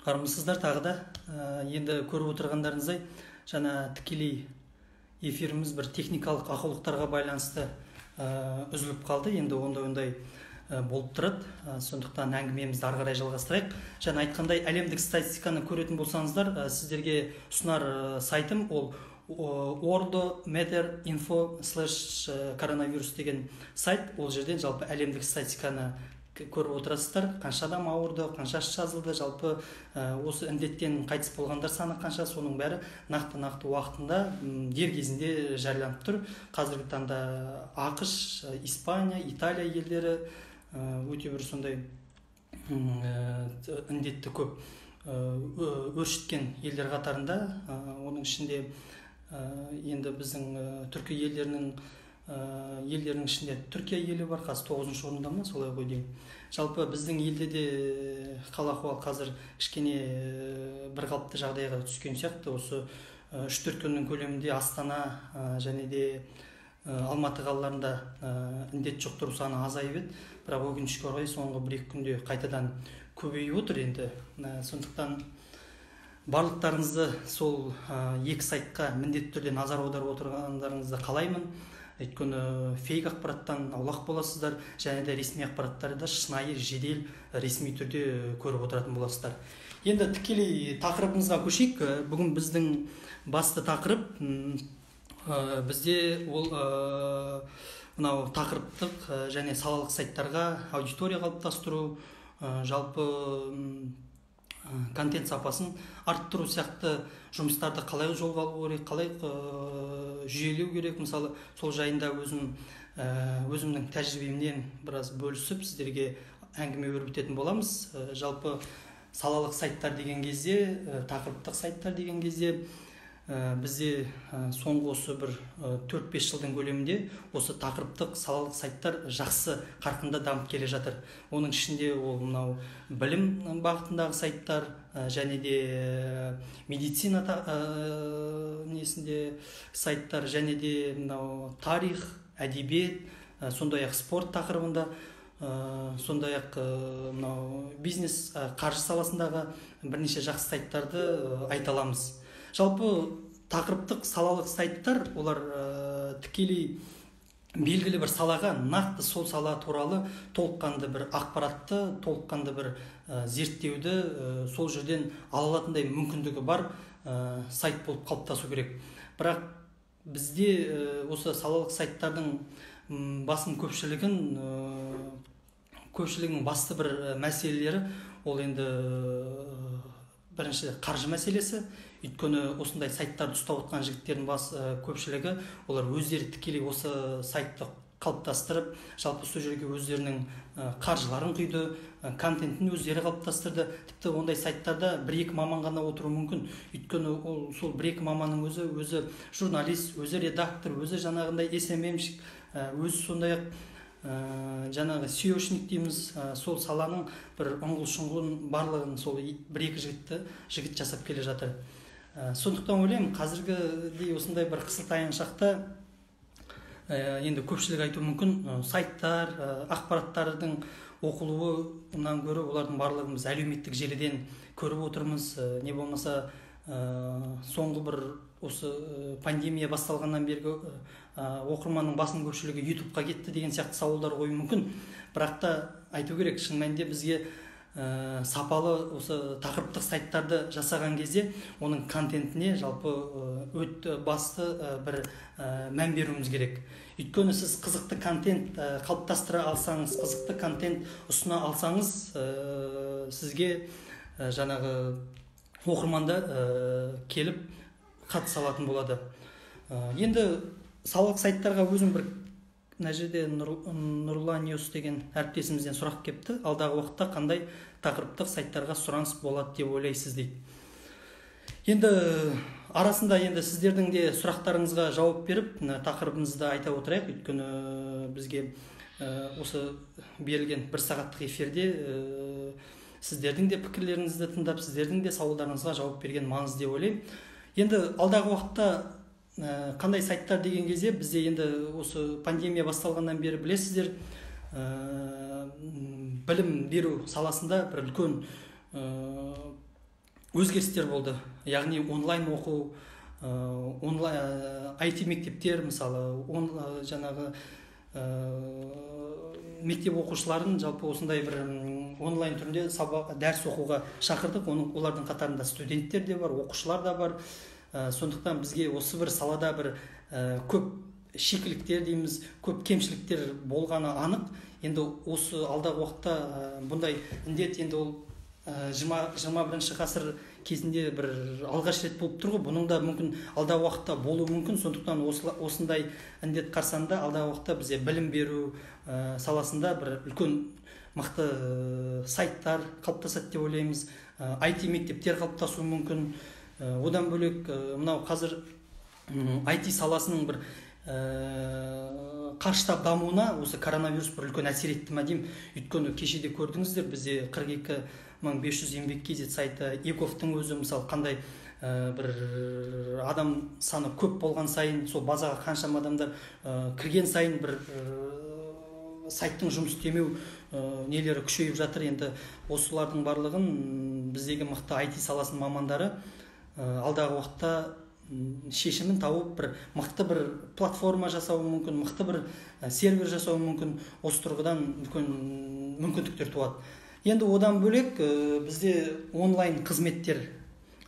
Армысыздар тағы да. Енді көріп отырғандарыңыздай, жаңа тікелей эфиріміз бір техникалық ақаулықтарға байланысты үзіліп қалды. Енді ондай болып тұрады. Сондықтан әңгімемізді ары қарай жалғастырайық. Жаңа айтқандай, әлемдік статистиканы көретін болсаңыздар, сіздерге ұсынар сайтым ол worldmeterinfo/коронавирус деген сайт. Ол жерден жалпы әлемдік статистиканы көріп отырасыздар, қанша адам ауырды, қаншасы жазылды, жалпы осы індеттен қайтыс болғандар саны қанша, соның бәрі нақты уақытында дер кезінде жарияланып тұр. Қазіргі таңда ақш, Испания, Италия елдері өте бір сондай індетті көп өршіткен елдер қатарында. Оның ішінде енді біздің түркі елдерінің ішінде Түркия елі бар, қазір 9-шы орында ма, солай ғой деймін. Жалпы біздің елде де қал-ахуал қазір кішкене бір қалыпты жағдайға түскен сияқты. Осы 3-4 күннің көлемінде Астана және де Алматы қалаларында індет жұқтыру саны азайып еді. Бірақ өкінішке орай соңғы 1-2 күнде қайтадан көбейіп отыр енді. Сондықтан барлықтарыңызды сол екі сайтқа міндетті түрде назар аударып отырғандарыңызды қалаймын. Өйткені фейк ақпараттан аулақ боласыздар, және де ресми ақпараттарды шынайы, жедел, ресми түрде көріп отыратын боласыздар. Енді тікелей тақырыбымызға көшейік. Бүгін біздің басты тақырып бізде ол мынау тақырыптық және салалық сайттарға аудитория қалыптастыру, жалпы контент сапасын арттыру сияқты жұмыстарды қалай жолға алу керек, қалай жүйелеу керек. Мысалы, сол жайында өзімнің тәжірибемнен біраз бөлісіп сіздерге әңгіме өрбітетін боламыз. Жалпы салалық сайттар деген кезде, тақырыптық сайттар деген кезде бізде соңғы осы бір 4-5 жылдың көлемінде осы тақырыптық салалық сайттар жақсы қарқында дамып келе жатыр. Оның ішінде ол мынау білім бағытындағы сайттар және де медицина сайттар, және де мынау тарих, әдебиет, сондай-ақ спорт тақырыбында, сондай-ақ мынау бизнес, қаржы саласындағы бірнеше жақсы сайттарды айта аламыз. Жалпы тақырыптық салалық сайттар, олар тікелей белгілі бір салаға, нақты сол сала туралы толыққанды бір ақпаратты, толыққанды бір зерттеуді сол жерден ала алатындай мүмкіндігі бар сайт болып қалыптасу керек. Бірақ бізде осы салалық сайттардың басым көпшілігінің басты бір мәселелері ол енді бірінші қаржы мәселесі. Өйткені осындай сайттарды ұстап отқан жігіттердің көпшілігі олар өздері тікелей осы сайтты қалыптастырып, жалпы сол жерге өздерінің қаржыларын құйды, контентін өздері қалыптастырды. Тіпті ондай сайттарда 1-2 маман ғана отыру мүмкін. Өйткені сол 1-2 маманның өзі журналист, өзі редактор, өзі жаңағындай SMM-шік, өзі сондай-ақ жаңағы SEO-шник дейміз, сол саланың бір ұңғыл-шұңғылын барлығын сол 1-2 жігіт жасап келе жатыр. Сондықтан ойлаймын, қазіргідей осындай бір қысылтаяң шақта енді көпшілік айту мүмкін, сайттар, ақпараттардың оқылуынан гөрі олардың барлығын біз әлеуметтік желіден көріп отырмыз. Не болмаса соңғы бір осы пандемия басталғаннан бергі оқырманның басым көпшілігі YouTube-қа кетті деген сияқты сауалдар қою мүмкін. Бірақ та айту керек, шын мәнінде бізге сапалы осы тақырыптық сайттарды жасаған кезде оның контентіне жалпы басты бір мән беруіміз керек. Өйткені сіз қызықты контент қалыптастыра алсаңыз, қызықты контент ұсына алсаңыз, сізге жаңағы оқырманда келіп қатыса алатын болады. Енді салалық сайттарға өзім бір мына жерде Нұрлан Ньюс деген әріптесімізден сұрақ кепті. Алдағы уақытта қандай тақырыптық сайттарға сұраныс болады деп ойлайсыз дейді. Енді арасында енді сіздердің де сұрақтарыңызға жауап беріп, тақырыбымызды айта отырайық. Өйткені бізге осы берілген 1 сағаттық эфирде сіздердің де пікірлеріңізді тыңдап, сіздердің де сауалдарыңызға жауап берген маңызды деп ойлаймын. Енді алдағы уақытта қандай сайттар деген кезде бізде енді осы пандемия басталғаннан бері білесіздер, білім беру саласында бір үлкен өзгерістер болды. Яғни онлайн оқу, онлайн IT мектептер, мысалы жаңағы мектеп оқушыларын жалпы осындай бір онлайн түрінде дәріс оқуға шақырдық. Олардың қатарында студенттер де бар, оқушылар да бар. Сондықтан бізге осы бір салада бір көп шикіліктер дейміз, көп кемшіліктер болғаны анық. Енді осы алдағы уақытта бұндай індет енді ол 21 ғасыр кезінде бір алғаш рет болып тұр ғой. Бұның да мүмкін алдағы уақытта болуы мүмкін. Сондықтан осындай індет қарсаңында алдағы уақытта бізде білім беру саласында бір үлкен мықты сайттар қалыптасады деп ойлаймыз. IT мектептер қалыптасуы мүмкін. Одан бөлек мынау қазір IT саласының бір қарыштап дамуына осы коронавирус бір үлкен әсер етті ме деймін. Өйткені кешеде көрдіңіздер, бізде 42.500 еңбек KZ сайты, Ековтың өзі мысалы қандай бір адам саны көп болған сайын, сол базаға қаншама адамдар кірген сайын бір сайттың жұмыс істемеу нелері күшейіп жатыр. Енді осылардың барлығын біздегі мықты IT саласының мамандары алдағы уақытта шешімін тауып бір мықты бір платформа жасауы мүмкін, мықты бір сервер жасауы мүмкін. Осы тұрғыдан үлкен мүмкіндіктер туады. Енді одан бөлек бізде онлайн қызметтер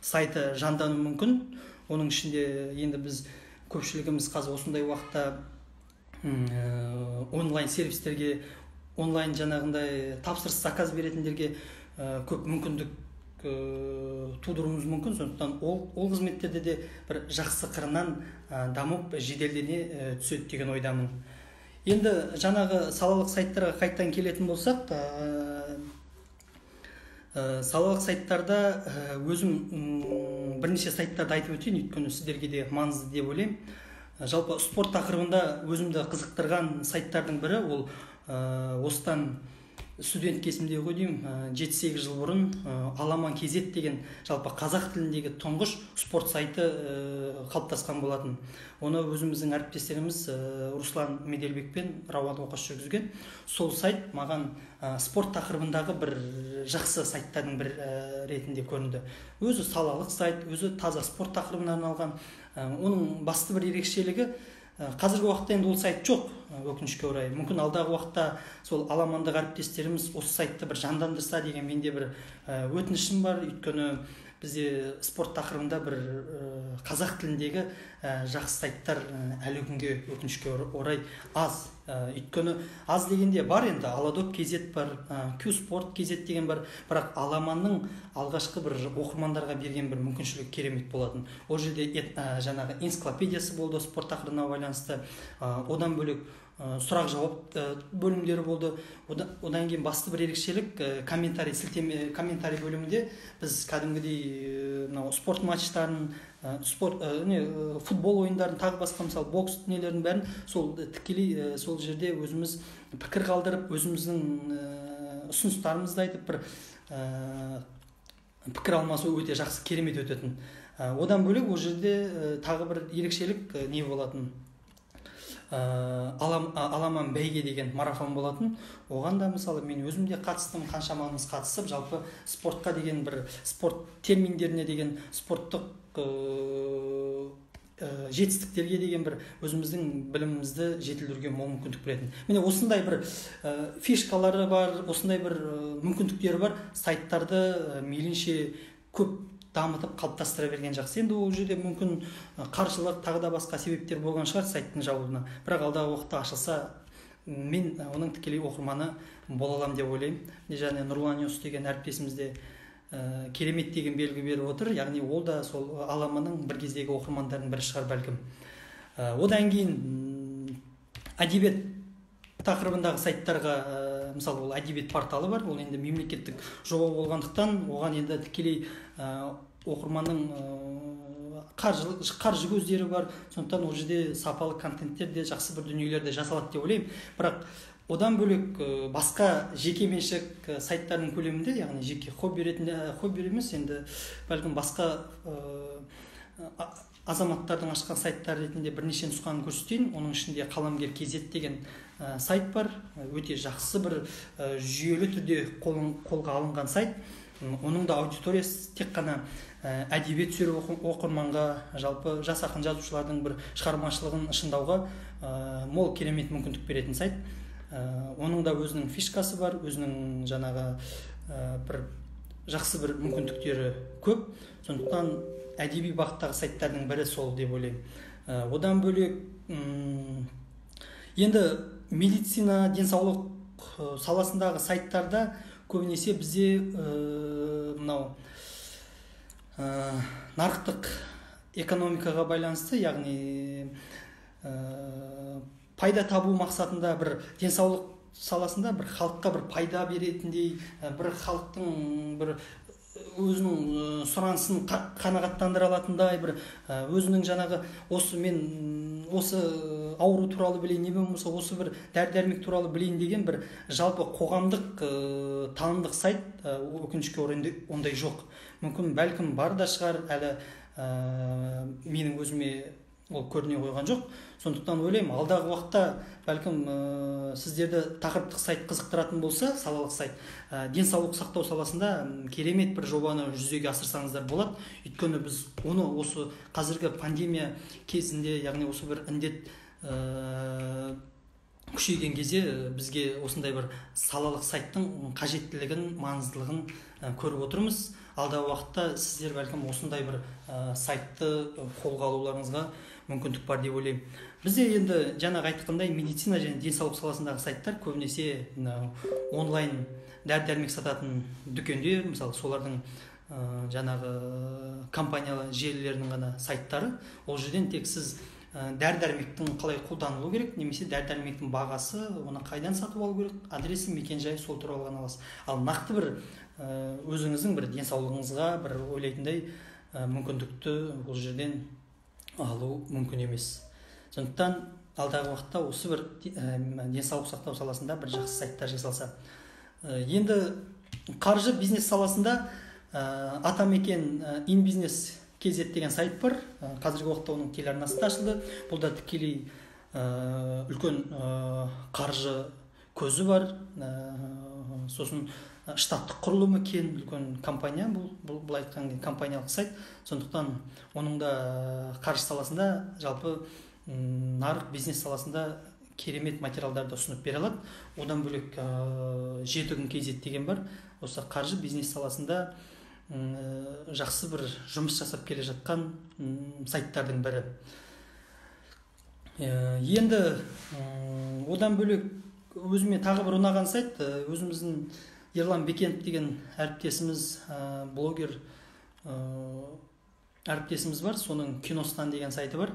сайты жандану мүмкін. Оның ішінде енді біз көпшілігіміз қазір осындай уақытта онлайн сервистерге, онлайн жаңағындай тапсырыс заказ беретіндерге көп мүмкіндік тудыруымыз мүмкін. Сондықтан ол қызметтерде де бір жақсы қырынан дамып жеделдене түседі деген ойдамын. Енді жаңағы салалық сайттарға қайтадан келетін болсақ, салалық сайттарда өзім бірнеше сайттарды айтып өтейін, өйткені сіздерге де маңызды деп ойлаймын. Жалпы спорт тақырыбында өзімді қызықтырған сайттардың бірі ол осыдан студент кезімде ғой деймін, 7-8 жыл бұрын Аламан KZ деген жалпы қазақ тіліндегі тұңғыш спорт сайты қалыптасқан болатын. Оны өзіміздің әріптестеріміз Руслан Меделбек пен Рауан Оқас жүргізген. Сол сайт маған спорт тақырыбындағы бір жақсы сайттардың бір ретінде көрінді. Өзі салалық сайт, өзі таза спорт тақырыбына арналған. Оның басты бір ерекшелігі, қазіргі уақытта енді ол сайт жоқ, өкінішке орай. Мүмкін алдағы уақытта сол Аламандық әріптестеріміз осы сайтты бір жандандырса деген менде бір өтінішім бар. Өйткені бізде спорт тақырыбында бір қазақ тіліндегі жақсы сайттар әлі күнге өкінішке орай аз. Өйткені аз дегенде бар, енді Аладоп KZ бар, Q-Sport KZ деген бар, бірақ Аламанның алғашқы бір оқырмандарға берген бір мүмкіншілік керемет болатын. Ол жерде жаңағы энциклопедиясы болды спорт тақырыбына байланысты. Одан бөлек сұрақ-жауап бөлімдері болды. Одан кейін басты бір ерекшелік комментарий бөлімінде біз кәдімгідей спорт матчтарын, футбол ойындарын, тағы басқа мысалы бокс нелердің бәрін сол тікелей сол жерде өзіміз пікір қалдырып, өзіміздің ұсыныстарымызды айтып бір пікір алмасу өте жақсы, керемет өтетін. Одан бөлек ол жерде тағы бір ерекшелік не болатын? Аламан бәйге деген марафон болатын. Оған да мысалы мен өзім де қатыстым, қаншамамыз қатысып, жалпы спортқа деген бір спорт терминдеріне деген, спорттық жетістіктерге деген бір өзіміздің білімімізді жетілдіруге мол мүмкіндік беретін. Міне осындай бір фишкалары бар, осындай бір мүмкіндіктері бар сайттарды мейлінше көп дамытып қалыптастыра берген жақсы. Енді ол жерде мүмкін қаржылық тағы да басқа себептер болған шығар сайттың жабылуына. Бірақ алдағы уақытта ашылса, мен оның тікелей оқырманы бола аламын деп ойлаймын. Және Нұрлан Юс деген әріптесіміз де керемет деген белгі беріп отыр. Яғни ол да сол Аламанның бір кездегі оқырмандардың бірі шығар бәлкім. Одан кейін әдебиет тақырыбындағы сайттарға, мысалы ол әдебиет порталы бар. Ол енді мемлекеттік жоба болғандықтан оған енді тікелей оқырманның қаржы көздері бар. Сондықтан ол жерде сапалы контенттер де, жақсы бір дүниелер де жасалады деп ойлаймын. Бірақ одан бөлек басқа жеке меншік сайттардың көлемінде, яғни жеке хобби емес, енді бәлкім басқа азаматтардың ашқан сайттар ретінде бірнеше нұсқаны көрсетейін. Оның ішінде Қаламгер KZ деген сайт бар. Өте жақсы бір жүйелі түрде қолға алынған сайт. Оның да аудиториясы тек қана әдебиет сүйер оқырманға, жалпы жас ақын жазушылардың бір шығармашылығын шыңдауға мол керемет мүмкіндік беретін сайт. Оның да өзінің фишкасы бар, өзінің жаңағы бір жақсы бір мүмкіндіктері көп. Сондықтан әдеби бағыттағы сайттардың бірі сол деп ойлаймын. Одан бөлек енді медицина, денсаулық саласындағы сайттарда көбінесе бізде мынау нарықтық экономикаға байланысты, яғни пайда табу мақсатында бір денсаулық саласында бір халыққа бір пайда беретіндей, бір халықтың бір өзінің сұранысын қанағаттандыра алатындай, бір өзінің жаңағы осы ауру туралы білейін, не болмаса осы бір дәрі-дәрмек туралы білейін деген бір жалпы қоғамдық танымдық сайт өкінішке орай ондай жоқ. Мүмкін бәлкім бар да шығар, әлі менің өзіме ол көріне қойған жоқ. Сондықтан ойлаймын, алдағы уақытта бәлкім сіздерді тақырыптық сайт қызықтыратын болса, салалық сайт, денсаулық сақтау саласында керемет бір жобаны жүзеге асырсаңыздар болады. Өйткені біз оны осы қазіргі пандемия кезінде, яғни осы бір індет күшейген кезде бізге осындай бір салалық сайттың қажеттілігін, маңыздылығын көріп отырмыз. Алдағы уақытта сіздер бәлкім осындай бір сайтты қолға алуларыңызға мүмкіндік бар деп ойлаймын. Бізде енді жаңағы айтқандай медицина және денсаулық саласындағы сайттар көбінесе онлайн дәрі-дәрмек сататын дүкендер, мысалы солардың жаңағы компаниялы желілерінің ғана сайттары. Ол жерден тек сіз дәрі-дәрмектің қалай қолданылу керек, немесе дәрі-дәрмектің бағасы, оны қайдан сатып алу керек, адресі, мекен-жайы, сол туралы ғана аласыз. Ал нақты бір өзіңіздің бір денсаулығыңызға бір ойлайтындай мүмкіндікті бұл жерден алу мүмкін емес. Сондықтан алдағы уақытта осы бір денсаулық сақтау саласында бір жақсы сайттар жасалса. Енді қаржы бизнес саласында атамекен инбизнес KZ деген сайт бар. Қазіргі уақытта оның телеарнасы да ашылды. Бұл да тікелей үлкен қаржы көзі бар. Сосын штаттық құрылымы кен, үлкен компания, бұл айтқан компаниялық сайт. Сондықтан оның да қаржы саласында, жалпы нарық бизнес саласында керемет материалдарды ұсынып бере алады. Одан бөлек жеті күн KZ деген бар. Осы қаржы бизнес саласында жақсы бір жұмыс жасап келе жатқан сайттардың бірі. Енді одан бөлек өзіме тағы бір ұнаған сайт, өзіміздің Ерлан Бекенов деген әріптесіміз, блогер әріптесіміз бар, соның Киностан деген сайты бар.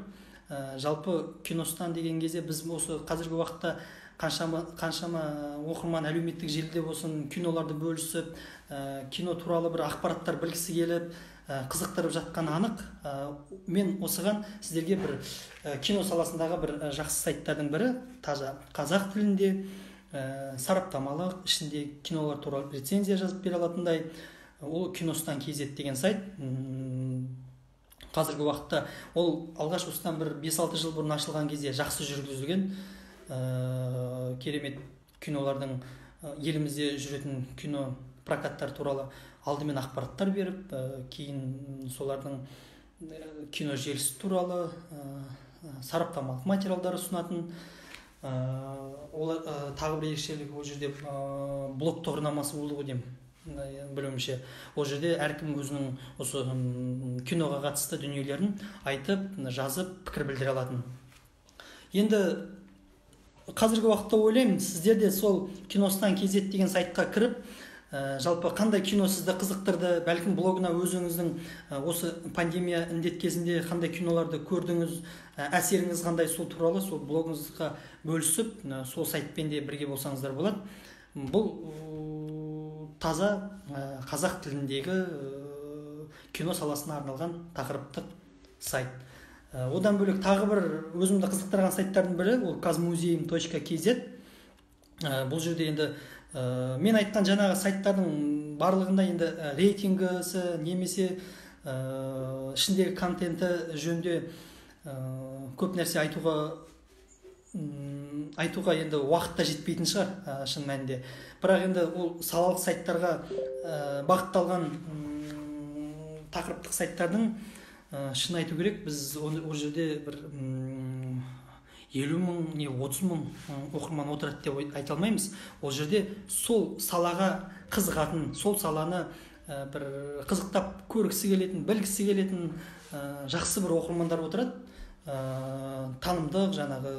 Жалпы Киностан деген кезде біз осы қазіргі уақытта қаншама оқырман әлеуметтік желіде болсын, киноларды бөлісіп, кино туралы бір ақпараттар білгісі келіп, қызықтырып жатқаны анық. Мен осыған сіздерге бір кино саласындағы бір жақсы сайттардың бірі, таза қазақ тілінде сараптамалық, ішінде кинолар туралы рецензия жазып бере алатындай, ол Киностан KZ деген сайт. Қазіргі уақытта ол алғаш осыдан бір 5-6 жыл бұрын ашылған кезде жақсы жүргізілген, керемет кинолардың, елімізде жүретін кино прокаттар туралы алдымен ақпараттар беріп, кейін солардың кино желісі туралы сараптамалық материалдар ұсынатын. Тағы бір ерекшелігі, ол жерде блог тұғырнамасы болды ғой деймін, білуімше. Ол жерде әркім өзінің осы киноға қатысты дүниелерін айтып, жазып, пікір білдіре алатын. Енді қазіргі уақытта ойлаймын, сіздер де сол Киностан KZ деген сайтқа кіріп, жалпы қандай кино сізді қызықтырды, бәлкім блогына өзіңіздің осы пандемия індет кезінде қандай киноларды көрдіңіз, әсеріңіз қандай, сол туралы сол блогыңызға бөлісіп, сол сайтпен де бірге болсаңыздар болады. Бұл таза қазақ тіліндегі кино саласына арналған тақырыптық сайт. Одан бөлек тағы бір өзімді қызықтырған сайттардың бірі, ол kazmuseum.kz. Бұл жерде енді мен айтқан жаңағы сайттардың барлығында енді рейтингісі немесе ішіндегі контенті жөнінде көп нәрсе айтуға айтуға енді уақыт та жетпейтін шығар шын мәнінде. Бірақ енді ол салалық сайттарға бағытталған тақырыптық сайттардың шын айту керек, біз ол жерде бір 50 мың не 30 мың оқырман отырады деп айта алмаймыз. Ол жерде сол салаға қызығатын, сол саланы бір қызықтап көргісі келетін, білгісі келетін жақсы бір оқырмандар отырады. Танымдық жаңағы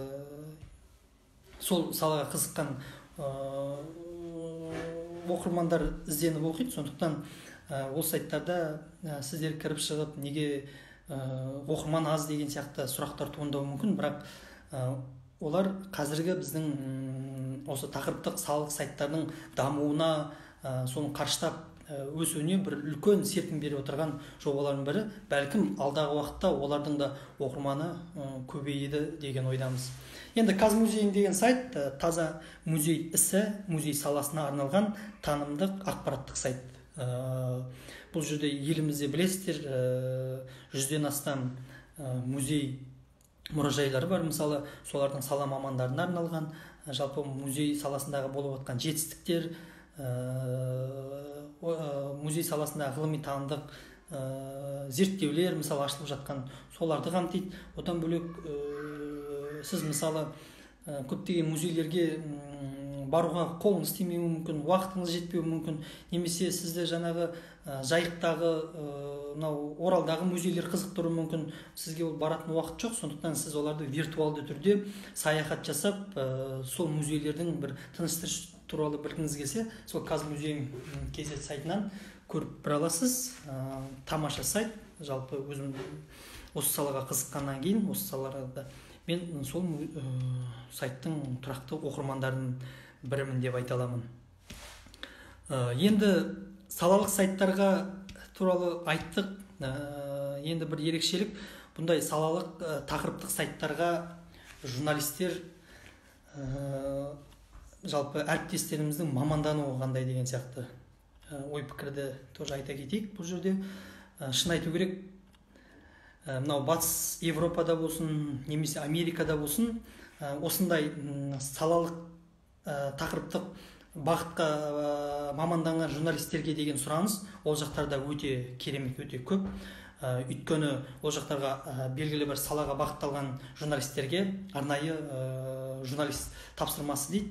сол салаға қызыққан оқырмандар ізденіп оқиды. Сондықтан ол сайттарда сіздер кіріп шығып, неге оқырман аз деген сияқты сұрақтар туындауы мүмкін, бірақ олар қазіргі біздің осы тақырыптық салалық сайттардың дамуына, соны қарыштап өсуіне бір үлкен серпін беріп отырған жобалардың бірі. Бәлкім алдағы уақытта олардың да оқырманы көбейеді деген ойдамыз. Енді Казмузейн деген сайт таза музей ісі, музей саласына арналған танымдық ақпараттық сайт. Бұл жерде елімізде білесіздер, 100-ден астам музей мұражайлары бар. Мысалы, солардың сала мамандарына арналған, жалпы музей саласындағы болып жатқан жетістіктер, музей саласындағы ғылыми танымдық зерттеулер мысалы ашылып жатқан, соларды қамтиды. Одан бөлек сіз мысалы көптеген музейлерге баруға қолыңыз тимеуі мүмкін, уақытыңыз жетпеуі мүмкін, немесе сізді жаңағы жайықтағы, Оралдағы музейлер қызықтыруы мүмкін. Сізге ол баратын уақыт жоқ, сондықтан сіз оларды виртуалды түрде саяхат жасап, сол музейлердің бір тыныс-тіршілік туралы білгіңіз келсе, сол Казмузейн KZ сайтынан көріп бір аласыз. Тамаша сайт. Жалпы өзім осы салаға қызыққаннан кейін, осы салаларда мен сол сайттың тұрақты оқырмандарының бірімін деп айта аламын. Енді салалық сайттарға туралы айттық. Енді бір ерекшелік, бұндай салалық тақырыптық сайттарға журналистер, жалпы әріптестеріміздің мамандануы қандай деген сияқты ой пікірді тоже айта кетейік. Бұл жерде шын айту керек, мынау батыс Европада болсын, немесе Америкада болсын, осындай салалық тақырыптық бағытқа маманданған журналистерге деген сұраныс ол жақтарда өте керемет, өте көп. Өйткені ол жақтарға белгілі бір салаға бағытталған журналистерге арнайы журналист тапсырмасы дейді,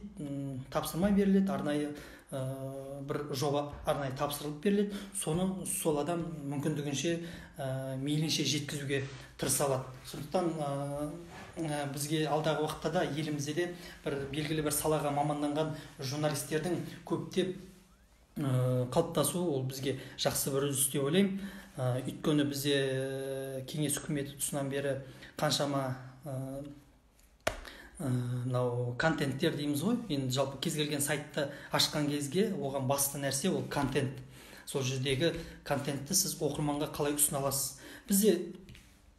тапсырма беріледі, арнайы бір жоба арнайы тапсырылып беріледі. Соны сол адам мүмкіндігінше мейлінше жеткізуге тырыса алады. Сондықтан бізге алдағы уақытта да елімізде де бір белгілі бір салаға маманданған журналистердің көптеп қалыптасуы ол бізге жақсы бір үрдіс деп ойлаймын. Өйткені бізде кеңес үкіметі тұсынан бері қаншама мынау контенттер дейміз ғой. Енді жалпы кез келген сайтты ашқан кезге оған басты нәрсе ол контент. Сол жердегі контентті сіз оқырманға қалай ұсына аласыз. Бізде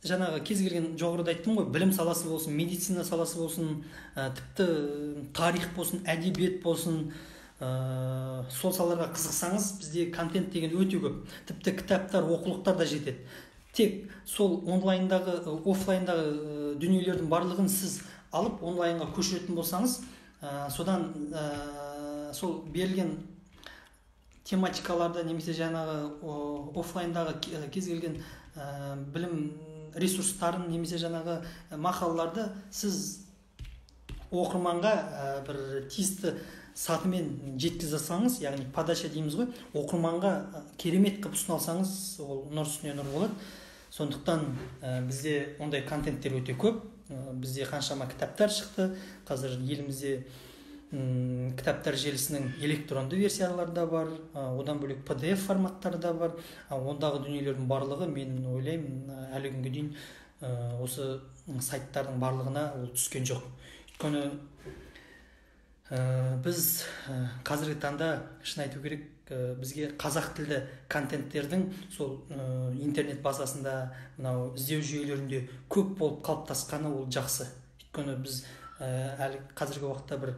жаңағы кез келген, жоғарыда айттым ғой, білім саласы болсын, медицина саласы болсын, тіпті тарих болсын, әдебиет болсын, сол салаларға қызықсаңыз, бізде контент деген өте көп. Тіпті кітаптар, оқулықтар да жетеді. Тек сол онлайндағы, офлайндағы дүниелердің барлығын сіз алып онлайнға көшіретін болсаңыз, содан сол берілген тематикаларды немесе жаңағы офлайндағы кез келген білім ресурстарын немесе жаңағы мақалаларды сіз оқырманға бір тиісті сатымен жеткізе алсаңыз, яғни подача дейміз ғой, оқырманға керемет қылып ұсына алсаңыз, ол нұр үстіне нұр болады. Сондықтан бізде ондай контенттер өте көп. Бізде қаншама кітаптар шықты. Қазір елімізде кітаптар желісінің электронды версиялары да бар, одан бөлек PDF форматтары да бар. Ондағы дүниелердің барлығы, мен ойлаймын, әлі күнге дейін осы сайттардың барлығына ол түскен жоқ. Өйткені біз қазіргі таңда шын айту керек, бізге қазақ тілді контенттердің сол интернет базасында, мынау іздеу жүйелерінде көп болып қалыптасқаны ол жақсы. Өйткені біз әлі қазіргі уақытта бір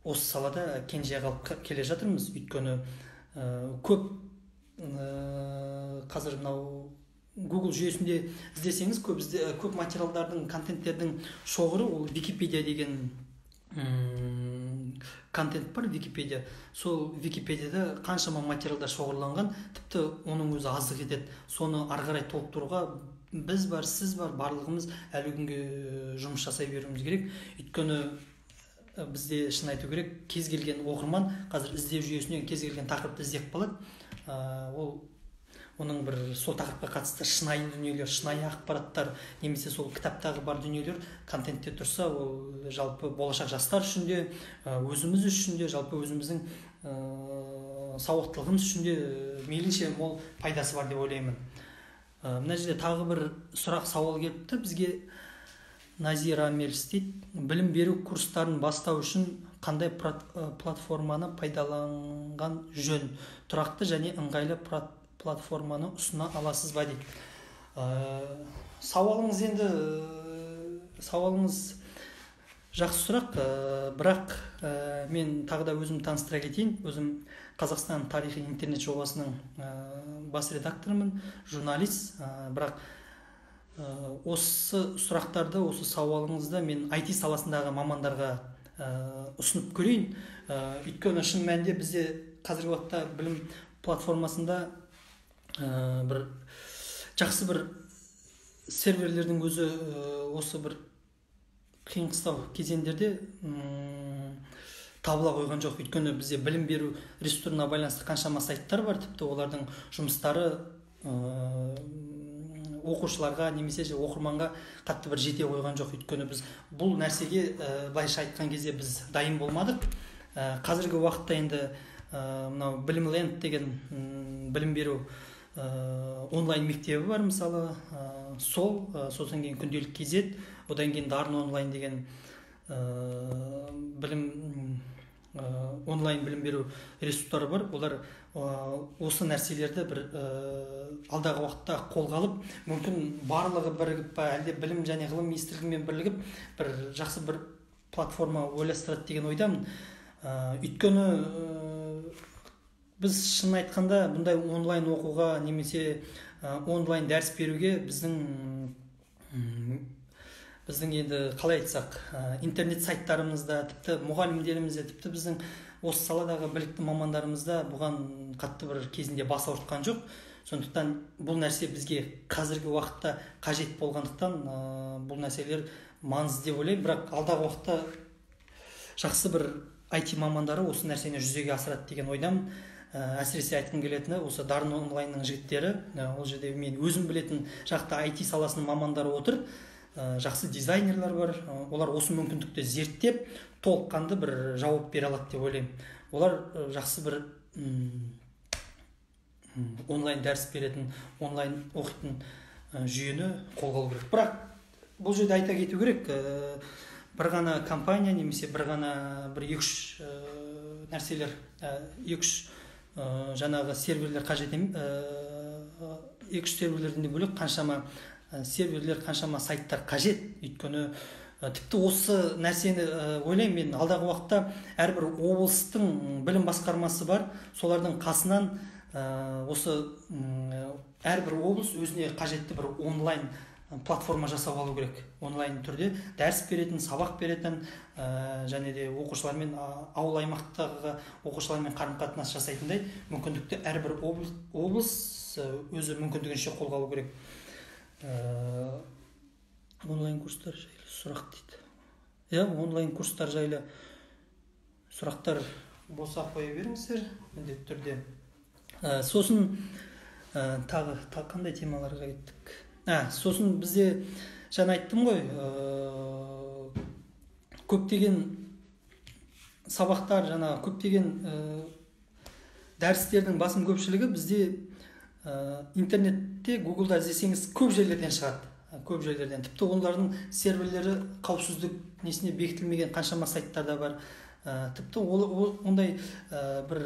осы салада кенже қалып келе жатырмыз. Өйткені көп қазір мынау Google жүйесінде іздесеңіз, көп материалдардың, контенттердің шоғыры ол Википедия деген контент бар Википедия. Сол Википедияда қаншама материалдар шоғырланған, тіпті оның өзі аздық етеді. Соны ары қарай толықтыруға біз бар, сіз бар, барлығымыз әлі күнге жұмыс жасай беруіміз керек. Өйткені бізде шын айту керек, кез келген оқырман қазір іздеу жүйесінен кез келген тақырыпты іздеп қалады. Оның бір сол тақырыпқа қатысты шынайы дүниелер, шынайы ақпараттар, немесе сол кітаптағы бар дүниелер контентте тұрса, ол жалпы болашақ жастар үшін де, өзіміз үшін де, жалпы өзіміздің сауаттылығымыз үшін де мейлінше мол пайдасы бар деп ойлаймын. Мына жерде тағы бір сауал келіпті бізге. Назира Мелс дейді: білім беру курстарын бастау үшін қандай платформаны пайдаланған жөн? Тұрақты және ыңғайлы платформаны ұсына аласыз ба дейді. Сауалыңыз жақсы сұрақ, бірақ мен тағы да өзім таныстыра кетейін. Өзім Қазақстан тарихи интернет жобасының бас редакторымын, журналист. Бірақ осы сұрақтарды, осы сауалыңызды мен IT саласындағы мамандарға ұсынып көрейін. Өйткені шын мәнінде бізде қазіргі уақытта білім платформасында бір жақсы бір серверлердің өзі осы бір қиын-қыстау кезеңдерде табыла қойған жоқ. Өйткені бізде білім беру ресурсына байланысты қаншама сайттар бар, тіпті олардың жұмыстары оқушыларға немесе оқырманға қатты бір жете қойған жоқ. Өйткені біз бұл нәрсеге былайша айтқан кезде біз дайын болмадық. Қазіргі уақытта енді мынау Білімленд деген білім беру онлайн мектебі бар, мысалы. Сосын кейін күнделік кезет, одан кейін Дарын онлайн деген онлайн білім беру ресурстары бар. Олар осы нәрселерді бір алдағы уақытта қолға алып, мүмкін барлығы бірігіп па, әлде білім және ғылым министрлігімен бірігіп бір жақсы бір платформа ойластырады деген ойдамын. Өйткені біз шын айтқанда бұндай онлайн оқуға немесе онлайн дәріс беруге біздің енді қалай айтсақ, интернет сайттарымызда, тіпті мұғалімдерімізде, тіпті біздің осы саладағы білікті мамандарымызда бұған қатты бір кезінде бас ауыртқан жоқ. Сондықтан бұл нәрсе бізге қазіргі уақытта қажет болғандықтан бұл нәрселер маңызды деп ойлаймын. Бірақ алдағы уақытта жақсы бір IT мамандары осы нәрсені жүзеге асырады деген ойдамын. Әсіресе айтқым келетіні осы Дарын онлайнның жігіттері, ол жерде мен өзім білетін жақта IT саласының мамандары отыр. Жақсы дизайнерлер бар. Олар осы мүмкіндікті зерттеп, толыққанды бір жауап бере алады деп ойлаймын. Олар жақсы бір онлайн дәріс беретін, онлайн оқитын жүйені қолға алу керек. Бірақ бұл жерде айта кету керек, бір ғана компания немесе бір ғана бір екі-үш нәрселер, екі-үш жаңағы серверлер қажет емес. Екі-үш серверлерден де бөлек қаншама серверлер, қаншама сайттар қажет. Өйткені тіпті осы нәрсені ойлаймын мен, алдағы уақытта әрбір облыстың білім басқармасы бар. Солардың қасынан осы әрбір облыс өзіне қажетті бір онлайн платформа жасап алу керек. Онлайн түрде дәріс беретін, сабақ беретін, және де оқушылармен, ауыл аймақтағы оқушылармен қарым-қатынас жасайтындай мүмкіндікті әрбір облыс өзі мүмкіндігінше қолға алу керек. Онлайн курстар жайлы сұрақ дейді. Онлайн курстар жайлы сұрақтар болса қоя беріңіздер, міндетті түрде. Сосын тағы қандай темаларға кеттік? Сосын бізде жаңа айттым ғой, көптеген сабақтар, жаңа көптеген дәрістердің басым көпшілігі бізде интернетте, Google'да іздесеңіз көп жерлерден шығады. Көп жерлерден. Тіпті олардың серверлері қауіпсіздік несіне бекітілмеген қаншама сайттарда бар. Тіпті ондай бір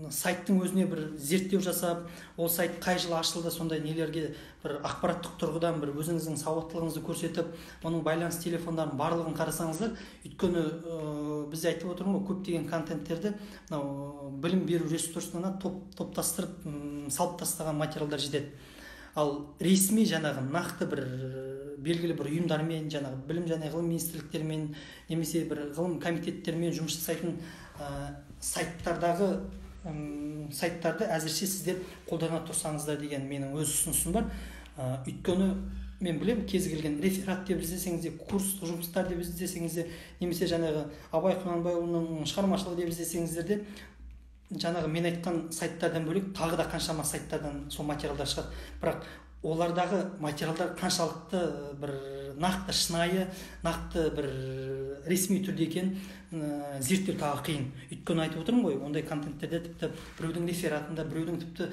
сайттың өзіне бір зерттеу жасап, ол сайт қай жылы ашылды, сондай нелерге бір ақпараттық тұрғыдан бір өзіңіздің сауаттылығыңызды көрсетіп, оның байланыс телефондарын барлығын қарасаңыздар. Өйткені біз айтып отырмын ғой, көптеген контенттерді білім беру ресурсына топтастырып салып тастаған материалдар жетеді. ал ресми жаңағы нақты бір белгілі бір ұйымдармен, жаңағы білім және ғылым министрліктерімен немесе бір ғылым комитеттерімен жұмыс жасайтын сайттарды әзірше сіздер қолдана тұрсаңыздар деген менің өз ұсынысым бар. Өйткені мен білем, кез келген реферат деп іздесеңіз де, курс жұмыстар деп іздесеңіз де, немесе жаңағы Абай Құнанбайұлының шығармашылығы деп іздесеңіздер де, жаңағы мен айтқан сайттардан бөлек тағы да қаншама сайттардан сол материалдар шығады. Бірақ олардағы материалдар қаншалықты бір нақты шынайы, нақты бір ресми түрде екен зерттеу тағы қиын. Өйткені айтып отырмын ғой, ондай контенттерде тіпті біреудің рефератында, біреудің тіпті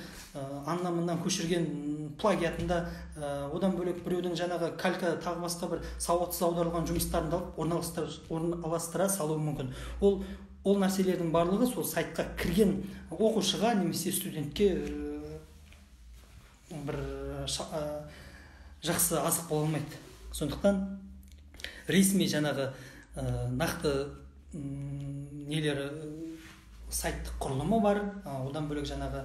аннан-мыннан көшірген плагиатында, одан бөлек біреудің жаңағы калька тағы басқа бір сауатсыз аударылған жұмыстарын алып орналастыра салуы мүмкін. Ол нәрселердің барлығы сол сайтқа кірген оқушыға немесе студентке бір жақсы азық бола алмайды. Сондықтан ресми жаңағы нақты нелері сайттық құрылымы бар, одан бөлек жаңағы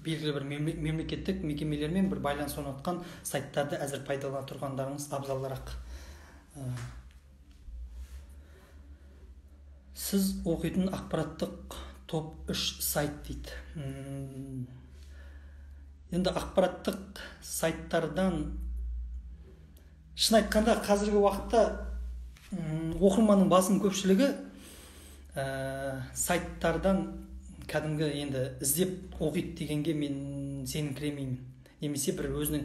белгілі бір мемлекеттік мекемелермен бір байланыс орнатқан сайттарды әзір пайдалана тұрғандарыңыз абзалырақ. Сіз оқитын ақпараттық топ 3 сайт дейді. Енді ақпараттық сайттардан шын айтқанда қазіргі уақытта оқырманның басым көпшілігі сайттардан кәдімгі енді іздеп оқиды дегенге мен сеніңкіремеймін. Немесе бір өзінің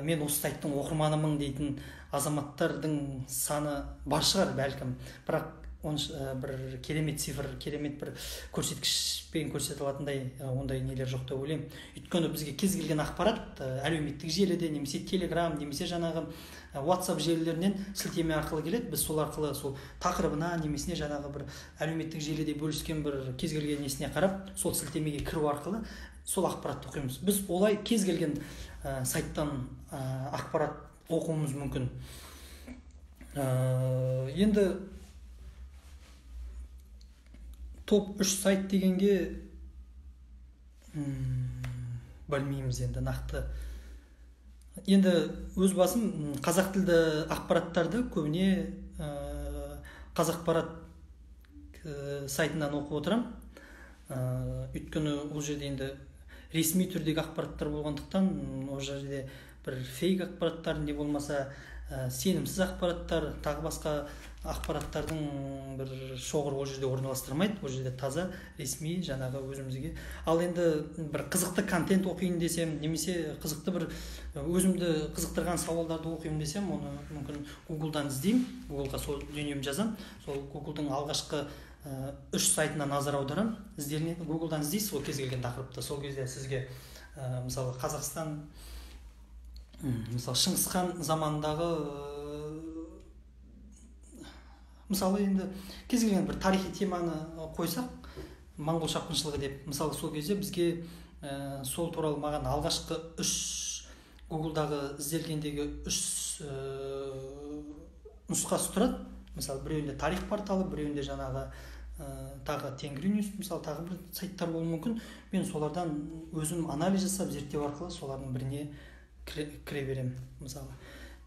мен осы сайттың оқырманымын дейтін азаматтардың саны бар шығар бәлкім. Бірақ бір керемет цифр, керемет бір көрсеткішпен көрсетілетіндей ондай нелер жоқ деп ойлаймын. Өйткені бізге кез келген ақпарат әлеуметтік желіде, немесе Telegram, немесе жаңағы WhatsApp желілерінен сілтеме арқылы келеді. Біз сол арқылы сол тақырыбына, немесіне жаңағы бір әлеуметтік желіде бөліскен бір кез келген несіне қарап, сол сілтемеге кіру арқылы сол ақпаратты оқимыз. Біз олай кез келген сайттан ақпарат оқуымыз мүмкін. Енді топ 3 сайт дегенге білмейміз енді нақты. Енді өз басым қазақ тілді ақпараттарды көбіне Қазақпарат сайтынан оқып отырам. Өйткені ол жерде енді ресми түрдегі ақпараттар болғандықтан, ол жерде бір фейк ақпараттар не болмаса сенімсіз ақпараттар, тағы басқа ақпараттардың бір шоғыр ол жерде орналастырмайды. Ол жерде таза ресми жаңағы өзімізге. Ал енді бір қызықты контент оқиын десем, немесе қызықты бір өзімді қызықтырған сауалдарды оқимын десем, оны мүмкін Google-дан іздеймін. Google-ға сол дүниемді жазам. Сол Google-дың алғашқы 3 сайтына назар аударам. Google-дан іздейсіз ол кез келген тақырыпты. Сол кезде сізге мысалы Қазақстан, мысалы Шыңғыс хан заманындағы, мысалы енді кез келген бір тарихи теманы қойсақ, моңғол шапқыншылығы деп, мысалы сол кезде бізге сол туралы маған алғашқы 3 Google-дағы ізделгендегі 3 нұсқасы тұрады. Мысалы біреуінде тарих порталы, біреуінде жаңағы тағы Тенгриньюс, мысалы тағы бір сайттар болуы мүмкін. Мен солардан өзім анализ жасап, зерттеу арқылы солардың біріне кіре беремін мысалы.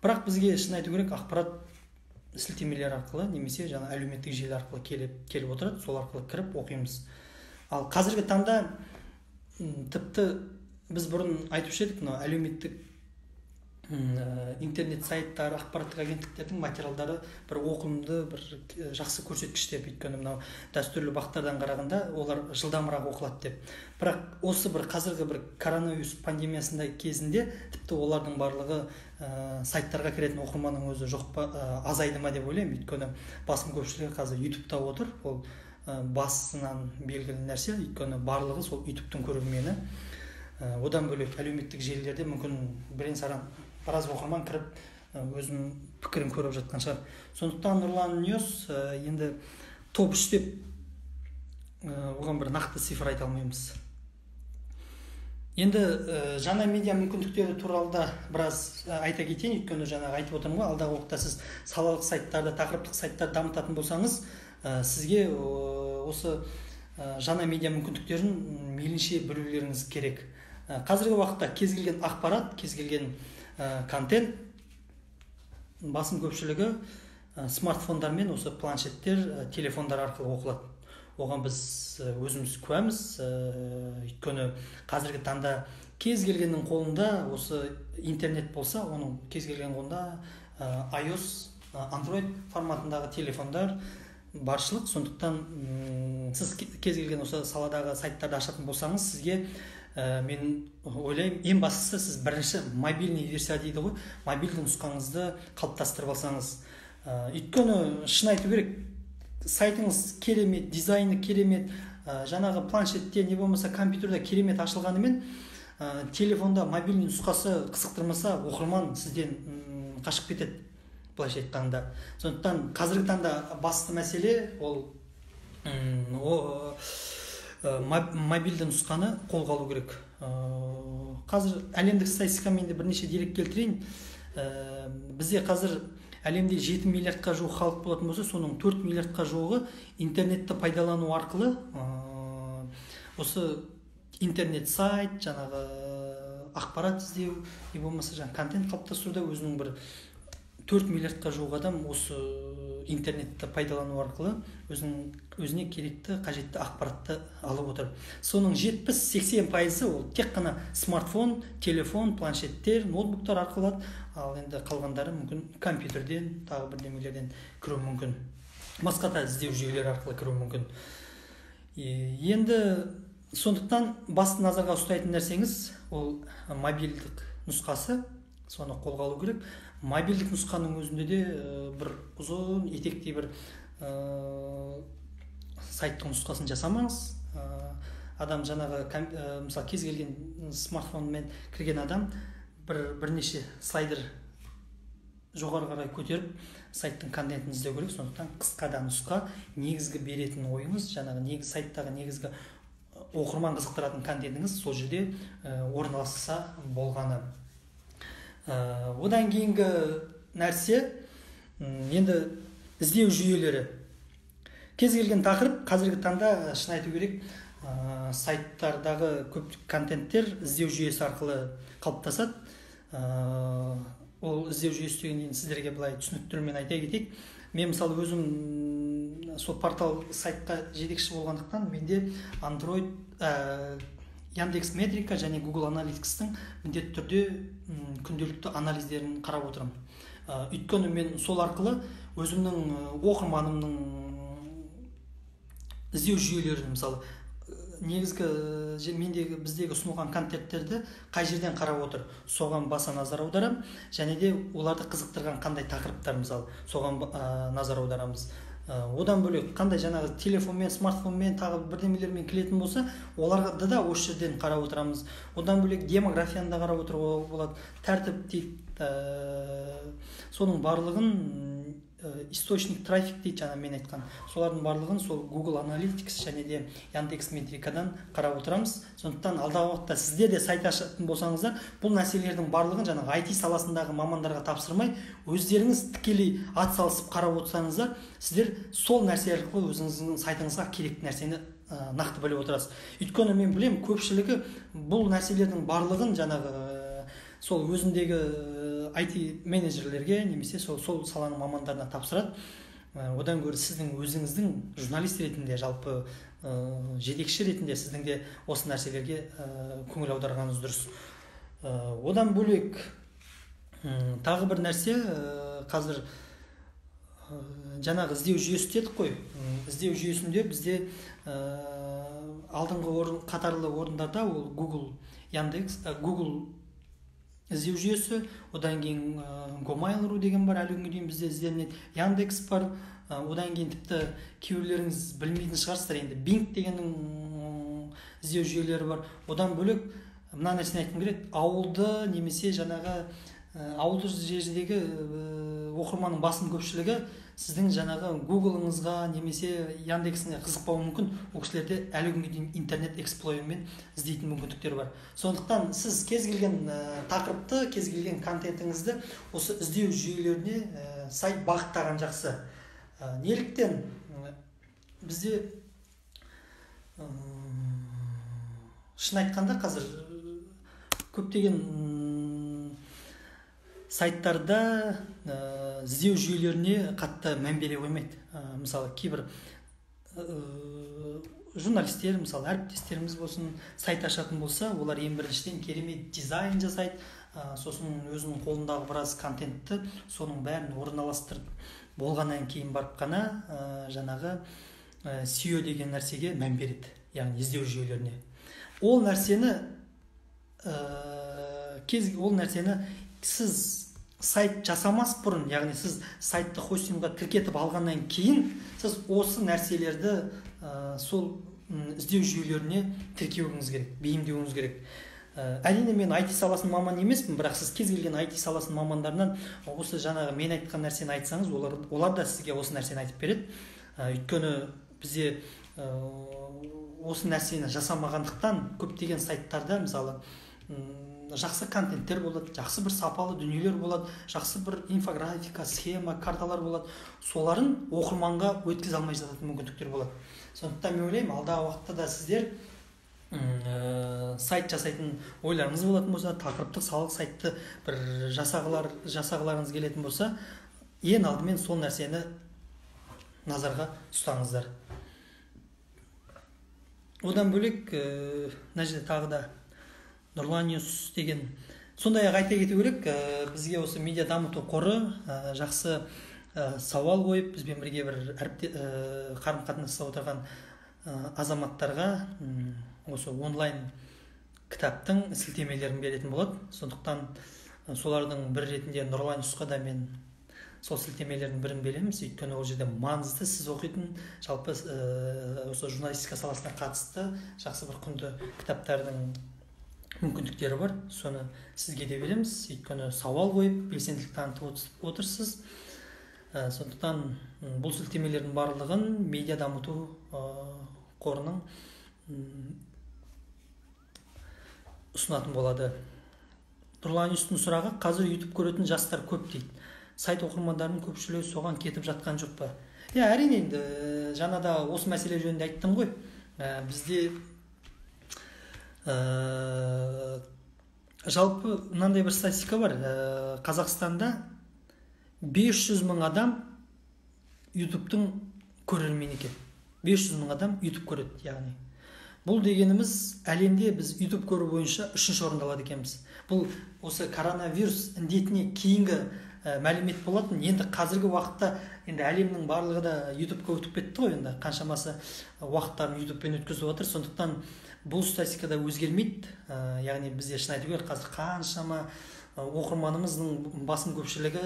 Бірақ бізге шын айту керек, ақпарат сілтемелер арқылы немесе жаңа әлеуметтік желі арқылы келіп отырады, сол арқылы кіріп оқимыз. Ал қазіргі таңда тіпті біз бұрын айтушы едік, әлеуметтік интернет сайттар, ақпараттық агенттіктердің материалдары бір оқымды, бір жақсы көрсеткіш деп, өйткені мынау дәстүрлі бақтардан қарағанда олар жылдамырақ оқылады деп. Бірақ осы бір қазіргі бір коронавирус пандемиясында кезінде тіпті олардың барлығы сайттарға кіретін оқырманның өзі жоқ па, азайды ма деп ойлаймын. Өйткені басым көпшілігі қазір YouTube-та отыр. Ол басынан белгілі нәрсе, өйткені барлығы сол YouTube-тың көрермені. Одан бөлек әлеуметтік желілерде мүмкін бірен-саран біраз оқырман кіріп өзінің пікірін көріп жатқан шығар. Сондықтан Нұрлан Ньюс енді топ 3 деп оған бір нақты цифр айта алмаймыз. Енді жаңа медиа мүмкіндіктері туралы да біраз айта кетейін, өйткені жаңағы айтып отырмын ғой, алдағы уақытта сіз салалық сайттарды, тақырыптық сайттарды дамытатын болсаңыз, сізге осы жаңа медиа мүмкіндіктерін мейлінше білулеріңіз керек. қазіргі уақытта кез келген ақпарат, кез келген контент басым көпшілігі смартфондар мен осы планшеттер, телефондар арқылы оқылады. Оған біз өзіміз куәміз. Өйткені қазіргі таңда кез келгеннің қолында осы интернет болса, оның кез келген қолында iOS, Android форматындағы телефондар баршылық. Сондықтан сіз кез келген осы саладағы сайттарды ашатын болсаңыз, сізге мен ойлаймын, ең бастысы сіз бірінші мобильный версия дейді ғой, мобильді нұсқаңызды қалыптастырып алсаңыз. Өйткені шын айту керек, сайтыңыз керемет, дизайны керемет, жаңағы планшетте не болмаса компьютерде керемет ашылғанымен, телефонда мобильный нұсқасы қызықтырмаса, оқырман сізден қашып кетеді, былайша айтқанда. Сондықтан қазіргі таңда басты мәселе ол мобильді нұсқаны қолға алу керек. Қазір әлемдік статистикамен де бірнеше дерек келтірейін. Бізде қазір әлемде 7 миллиардқа жуық халық болатын болса, соның 4 миллиардқа жуығы интернетті пайдалану арқылы осы интернет сайт, жаңағы ақпарат іздеу, не болмаса жаңағы контент қалыптастыруда өзінің бір 4 миллиардқа жуық адам осы интернетті пайдалану арқылы өзіне керекті, қажетті ақпаратты алып отыр. Соның 70-80% ол тек қана смартфон, телефон, планшеттер, ноутбуктар арқылы, ал енді қалғандары мүмкін компьютерден, тағы бірдемелерден кіру мүмкін. Басқа да іздеу жүйелері арқылы кіру мүмкін. Енді сондықтан басты назарға ұстайтын нәрсеңіз ол мобильдік нұсқасы, соны қолға алу керек. Мобильдік нұсқаның өзінде де бір ұзын етектей бір сайттың нұсқасын жасамаңыз. Адам жаңағы мысалы кез келген смартфонмен кірген адам бірнеше слайдер жоғары қарай көтеріп сайттың контентін іздеу керек. Сондықтан қысқа да нұсқа, негізгі беретін ойыңыз, жаңағы сайттағы негізгі оқырман қызықтыратын контентіңіз сол жерде орналасса болғаны. Одан кейінгі нәрсе енді іздеу жүйелері. Кез келген тақырып қазіргі таңда шын айту керек, сайттардағы көп контенттер іздеу жүйесі арқылы қалыптасады. Ол іздеу жүйесі дегеннен сіздерге былай түсініктірмен айта кетейік. Мен мысалы өзім сол портал сайтқа жетекші болғандықтан менде Android, Яндекс Метрика және Google Аналитикстің міндетті түрде күнделікті анализдерін қарап отырамын. Өйткені мен сол арқылы өзімнің оқырманымның іздеу жүйелерін, мысалы негізгі біздегі ұсынылған контенттерді қай жерден қарап отыр, соған баса назар аударамын, және де оларды қызықтырған қандай тақырыптар, мысалы соған назар аударамыз. Одан бөлек қандай жаңағы телефонмен, смартфонмен, тағы бірдемелермен келетін болса, оларды да осы жерден қарап отырамыз. Одан бөлек демографияны да қарап отыруға болады, тәртіп дейді, соның барлығын источник трафик дейді, жаңа мен айтқан. Солардың барлығын сол Google Analytics және де Яндекс Метрикадан қарап отырамыз. Сондықтан алдағы уақытта сіздер де сайт ашатын болсаңыздар, бұл нәрселердің барлығын жаңағы IT саласындағы мамандарға тапсырмай, өздеріңіз тікелей ат салысып қарап отырсаңыздар, сіздер сол нәрсе арқылы өзіңіздің сайтыңызға керекті нәрсені нақты біліп отырасыз. Өйткені мен білемін, көпшілігі бұл нәрселердің барлығын жаңағы сол өзіндегі IT менеджерлерге немесе сол саланың мамандарына тапсырады. Одан гөрі сіздің өзіңіздің журналист ретінде, жалпы жетекші ретінде сіздің де осы нәрселерге көңіл аударғаныңыз дұрыс. Одан бөлек тағы бір нәрсе, қазір жаңағы іздеу жүйесі дедік қой. Іздеу жүйесінде бізде алдыңғы қатарлы орындарда ол Google, Яндекс, Google іздеу жүйесі, одан кейін Gmail.ru деген бар, әлі күнге дейін бізде ізденеді, Яндекс бар, одан кейін тіпті кейбіреулеріңіз білмейтін шығарсыздар, енді Bing дегеннің іздеу жүйелері бар. Одан бөлек мына нәрсені айтқым келеді, ауылды немесе жаңағы ауылды жердегі оқырманның басым көпшілігі сіздің жаңағы Google-ыңызға немесе Яндексіңе қызықпауы мүмкін. Ол кісілерде әлі күнге дейін интернет эксплойермен іздейтін мүмкіндіктер бар. Сондықтан сіз кез келген тақырыпты, кез келген контентіңізді осы іздеу жүйелеріне сайт бағыттаған жақсы. Неліктен бізде шын айтқанда қазір көптеген сайттарда іздеу жүйелеріне қатты мән бере қоймайды. Мысалы кейбір журналистер, мысалы әріптестеріміз болсын, сайт ашатын болса, олар ең біріншіден керемет дизайн жасайды, сосын өзінің қолындағы біраз контентті соның бәрін орналастырып болғаннан кейін барып қана жаңағы SEO деген нәрсеге мән береді, яғни іздеу жүйелеріне. Ол нәрсені сіз сайт жасамас бұрын, яғни сіз сайтты хостингға тіркетіп алғаннан кейін сіз осы нәрселерді сол іздеу жүйелеріне тіркеуіңіз керек, бейімдеуіңіз керек. Әрине мен IT саласының маманы емеспін, бірақ сіз кез келген IT саласының мамандарынан осы жаңағы мен айтқан нәрсені айтсаңыз, олар да сізге осы нәрсені айтып береді. Өйткені бізде осы нәрсені жасамағандықтан көптеген сайттарда мысалы жақсы контенттер болады, жақсы бір сапалы дүниелер болады, жақсы бір инфографика, схема, карталар болады. Соларын оқырманға өткізе алмай жататын мүмкіндіктер болады. Сондықтан мен ойлаймын, алдағы уақытта да сіздер сайт жасайтын ойларыңыз болатын болса, тақырыптық салық сайтты бір жасағыларыңыз келетін болса, ең алдымен сол нәрсені назарға ұстаңыздар. Одан бөлек мына жерде тағы да Нұрлан Ньюс деген, сондай-ақ айта кету керек, бізге осы медиа дамыту қоры жақсы сауал қойып, бізбен бірге бір қарым-қатынаста отырған азаматтарға осы онлайн кітаптың сілтемелерін беретін болады. Сондықтан солардың бір ретінде Нұрлан Ньюсқа да мен сол сілтемелердің бірін береміз, өйткені ол жерде маңызды сіз оқитын, жалпы осы журналистика саласына қатысты жақсы бір құнды кітаптардың мүмкіндіктері бар. Соны сізге де береміз, өйткені сауал қойып, белсенділік танытып отырсыз. Сондықтан бұл сілтемелердің барлығын медиа дамыту қорының ұсынатын болады. Нұрлан Ньюстың сұрағы: қазір YouTube көретін жастар көп дейді. Сайт оқырмандарының көпшілігі соған кетіп жатқан жоқ па? Әрине, енді жаңа да осы мәселе жөнінде айттым ғой. Бізде жалпы мынандай бір статистика бар. Қазақстанда 500 мың адам YouTube-тың көрермені екен. 500 мың адам YouTube көреді, яғни. Бұл дегеніміз, әлемде біз YouTube көру бойынша 3-ші орында алады екенбіз. Бұл осы коронавирус індетіне кейінгі мәлімет болатын. Енді қазіргі уақытта енді әлемнің барлығы да YouTube-қа өтіп кетті ғой, енді қаншамасы уақыттарын YouTube-пен өткізіп отыр. Сондықтан бұл статистикада өзгермейді. Яғни бізде шын айту керек, қазір қаншама оқырманымыздың басым көпшілігі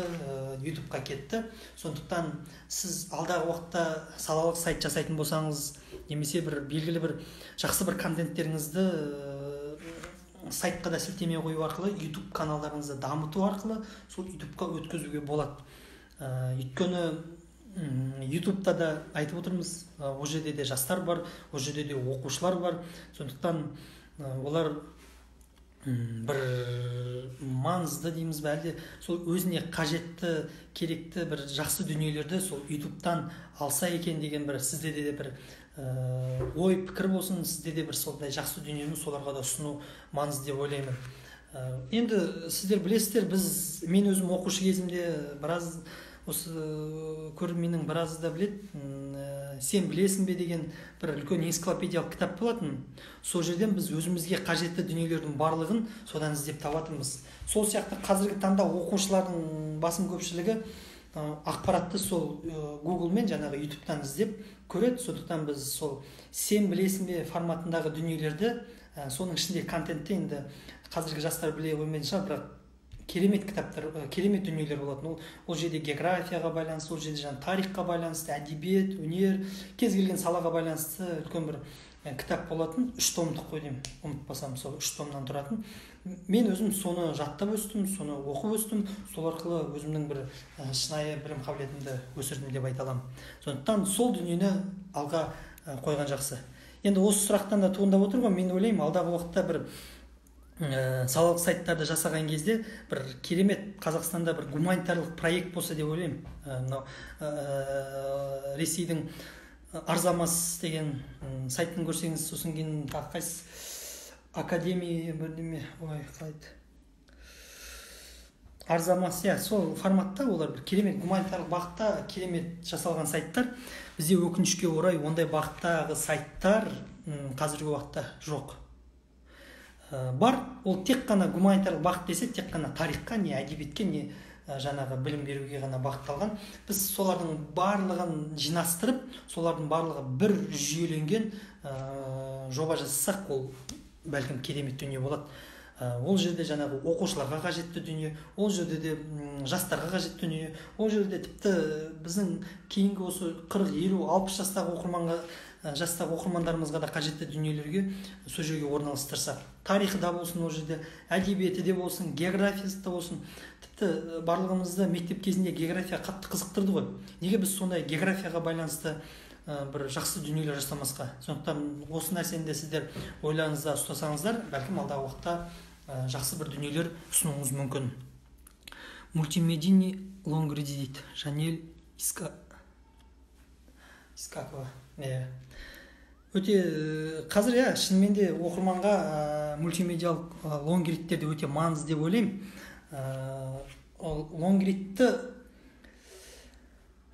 YouTube-қа кетті. Сондықтан сіз алдағы уақытта салалық сайт жасайтын болсаңыз, немесе бір белгілі бір жақсы бір контенттеріңізді сайтқа да сілтеме қою арқылы, YouTube каналдарыңызды дамыту арқылы сол YouTube-қа өткізуге болады. Өйткені YouTube-та да айтып отырмыз, ол жерде де жастар бар, ол жерде де оқушылар бар. Сондықтан олар бір маңызды дейміз бе, әлде сол өзіне қажетті, керекті бір жақсы дүниелерді сол YouTube-тан алса екен деген бір сізде де бір ой пікір болсын, сізде де бір сондай жақсы дүниені соларға да ұсыну маңызды деп ойлаймын. Енді сіздер білесіздер, мен өзім оқушы кезімде біраз осы көрерменнің біразы да біледі, сен білесің бе деген бір үлкен энциклопедиялық кітап болатын. Сол жерден біз өзімізге қажетті дүниелердің барлығын содан іздеп табатынбыз. Сол сияқты қазіргі таңда оқушылардың басым көпшілігі ақпаратты сол Google мен жаңағы YouTube-тан іздеп көреді. Сондықтан біз сол сен білесің бе форматындағы дүниелерді, соның ішінде контентті енді қазіргі жастар біле қоймайтын шығар, бірақ керемет кітаптар, керемет дүниелер болатын. Ол жерде географияға байланысты, ол жерде тарихқа байланысты, әдебиет, өнер, кез келген салаға байланысты үлкен бір кітап болатын. 3 томдық қой деймін, ұмытпасам, сол 3 томнан тұратын. Мен өзім соны жаттап өстім, соны оқып өстім. Сол арқылы өзімнің бір шынайы білім қабілетімді өсірдім деп айта аламын. Сондықтан сол дүниені алға қойған жақсы. Енді осы сұрақтан да туындап отыр ғой, мен ойлаймын, алдағы уақытта бір салалық сайттарды жасаған кезде бір керемет Қазақстанда бір гуманитарлық проект болса деп ойлаймын. Ресейдің Арзамас деген сайтын көрсеңіз, сосын кейін академия бірдеме, ой қалайды, арзамас, сол форматта олар бір керемет гуманитарлық бағытта керемет жасалған сайттар. Бізде өкінішке орай ондай бағыттағы сайттар қазіргі уақытта жоқ. Бар, ол тек қана гуманитарлық бағыт десе, тек қана тарихқа, не әдебиетке, не жаңағы білім беруге ғана бағытталған. Біз солардың барлығын жинастырып, солардың барлығы бір жүйеленген жоба жасасақ, ол бәлкім керемет дүние болады. Ол жерде жаңағы оқушыларға қажетті дүние, ол жерде де жастарға қажетті дүние, ол жерде тіпті біздің кейінгі осы 40, 50, 60 жастағы оқырмандарымызға да қажетті дүниелерге сол жерге орналастырсақ, тарихы да болсын, ол жерде әдебиеті де болсын, географиясы да болсын. Тіпті барлығымызды мектеп кезінде география қатты қызықтырды ғой. Неге біз сондай географияға байланысты бір жақсы дүниелер жасамасқа? Сондықтан осы нәрсені де сіздер ойларыңызда ұстасаңыздар, бәлкім алдағы уақытта жақсы бір дүниелер ұсынуыңыз мүмкін. Мультимедийный лонгриди дейді, Жанель Искакова. Өте қазір шынымен де оқырманға мультимедиалық лонгридтерді өте маңызды деп ойлаймын. Лонгридті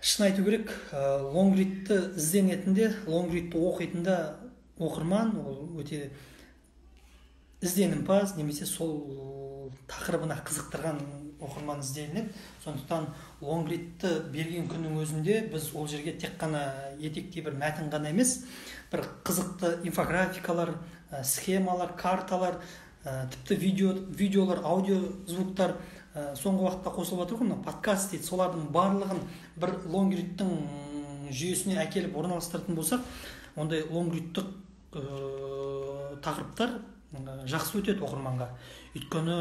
шын айту керек, лонгридті ізденетінде, лонгридті оқитында оқырман ол өте ізденімпаз, немесе сол тақырыбына қызықтырған оқырман ізденеді. Сондықтан лонгридті берген күннің өзінде біз ол жерге тек қана етектей бір мәтін ғана емес, бір қызықты инфографикалар, схемалар, карталар, тіпті видеолар, аудио звуктар соңғы уақытта қосылып отыр ғой, подкаст дейді. Солардың барлығын бір лонгридтің жүйесіне әкеліп орналастыратын болсақ, ондай лонгридтік тақырыптар жақсы өтеді оқырманға. Өйткені